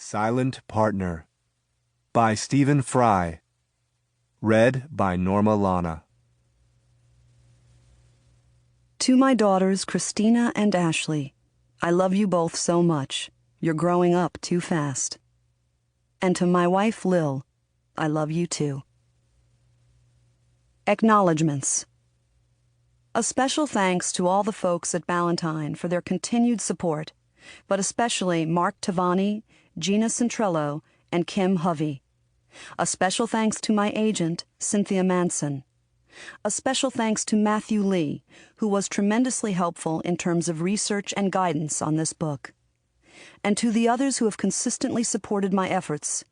Silent Partner by Stephen Frey. Read by Norma Lana. To my daughters, Christina and Ashley, I love you both so much. You're growing up too fast. And to my wife, Lil, I love you too. Acknowledgements. A special thanks to all the folks at Ballantine for their continued support, but especially Mark Tavani, Gina Centrello, and Kim Hovey. A special thanks to my agent, Cynthia Manson. A special thanks to Matthew Lee, who was tremendously helpful in terms of research and guidance on this book. And to the others who have consistently supported my efforts,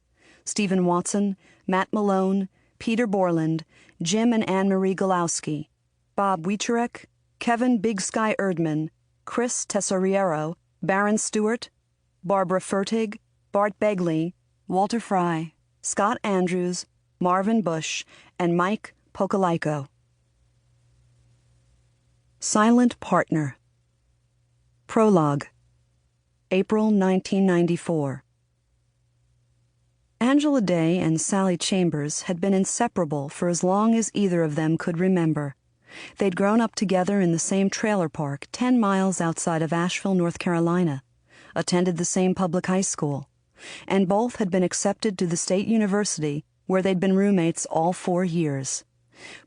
Stephen Watson, Matt Malone, Peter Borland, Jim and Anne-Marie Golowski, Bob Wieczorek, Kevin Big Sky Erdman, Chris Tesoriero, Baron Stewart, Barbara Fertig, Bart Begley, Walter Fry, Scott Andrews, Marvin Bush, and Mike Pocalyko. Silent Partner. Prologue. April 1994. Angela Day and Sally Chambers had been inseparable for as long as either of them could remember. They'd grown up together in the same trailer park 10 miles outside of Asheville, North Carolina, attended the same public high school, and both had been accepted to the state university where they'd been roommates all 4 years.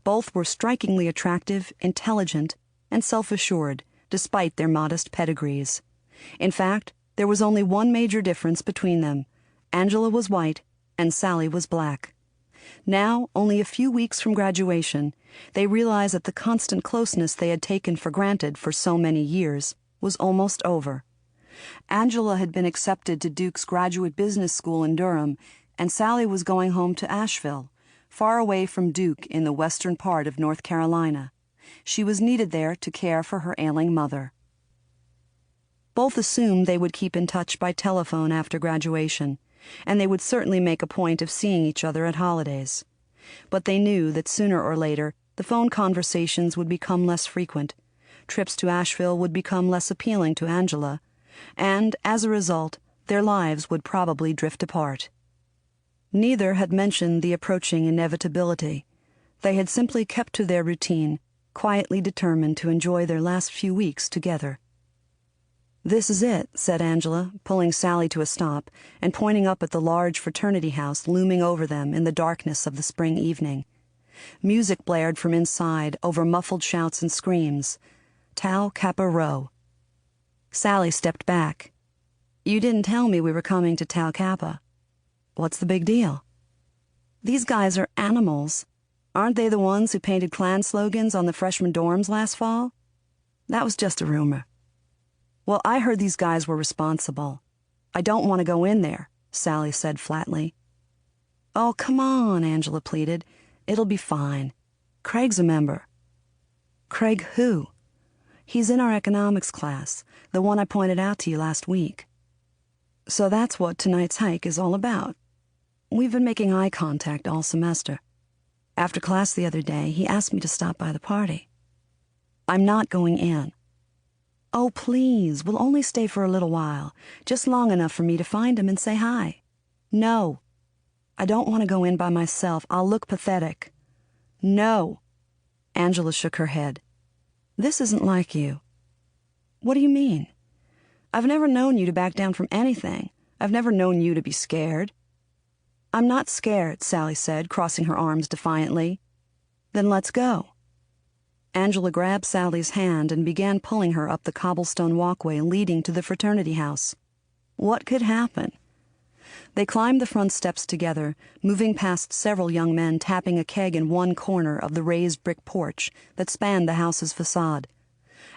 Both were strikingly attractive, intelligent, and self-assured, despite their modest pedigrees. In fact, there was only one major difference between them. Angela was white, and Sally was black. Now, only a few weeks from graduation, they realized that the constant closeness they had taken for granted for so many years was almost over. Angela had been accepted to Duke's graduate business school in Durham, and Sally was going home to Asheville, far away from Duke in the western part of North Carolina. She was needed there to care for her ailing mother. Both assumed they would keep in touch by telephone after graduation, and they would certainly make a point of seeing each other at holidays. But they knew that sooner or later the phone conversations would become less frequent, trips to Asheville would become less appealing to Angela, and, as a result, their lives would probably drift apart. Neither had mentioned the approaching inevitability. They had simply kept to their routine, quietly determined to enjoy their last few weeks together. "This is it," said Angela, pulling Sally to a stop and pointing up at the large fraternity house looming over them in the darkness of the spring evening. Music blared from inside over muffled shouts and screams. Tau Kappa Rho. Sally stepped back. "You didn't tell me we were coming to Tau Kappa." "What's the big deal?" "These guys are animals. Aren't they the ones who painted Klan slogans on the freshman dorms last fall?" "That was just a rumor." "Well, I heard these guys were responsible. I don't want to go in there," Sally said flatly. "Oh, come on," Angela pleaded. "It'll be fine. Craig's a member." "Craig who?" "He's in our economics class, the one I pointed out to you last week." "So that's what tonight's hike is all about." "We've been making eye contact all semester. After class the other day, he asked me to stop by the party." "I'm not going in." "Oh, please, we'll only stay for a little while, just long enough for me to find him and say hi." "No." "I don't want to go in by myself. I'll look pathetic." "No." Angela shook her head. "This isn't like you." "What do you mean?" "I've never known you to back down from anything. I've never known you to be scared." "I'm not scared," Sally said, crossing her arms defiantly. "Then let's go." Angela grabbed Sally's hand and began pulling her up the cobblestone walkway leading to the fraternity house. What could happen? They climbed the front steps together, moving past several young men tapping a keg in one corner of the raised brick porch that spanned the house's facade.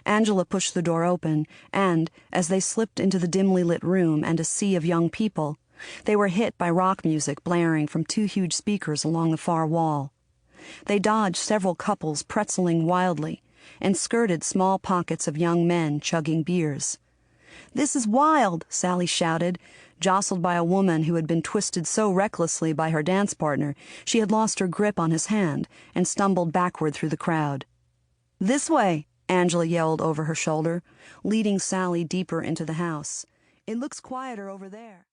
Angela pushed the door open, and, as they slipped into the dimly lit room and a sea of young people, they were hit by rock music blaring from 2 huge speakers along the far wall. They dodged several couples pretzeling wildly and skirted small pockets of young men chugging beers. "This is wild," Sally shouted, jostled by a woman who had been twisted so recklessly by her dance partner she had lost her grip on his hand and stumbled backward through the crowd. "This way," Angela yelled over her shoulder, leading Sally deeper into the house. "It looks quieter over there."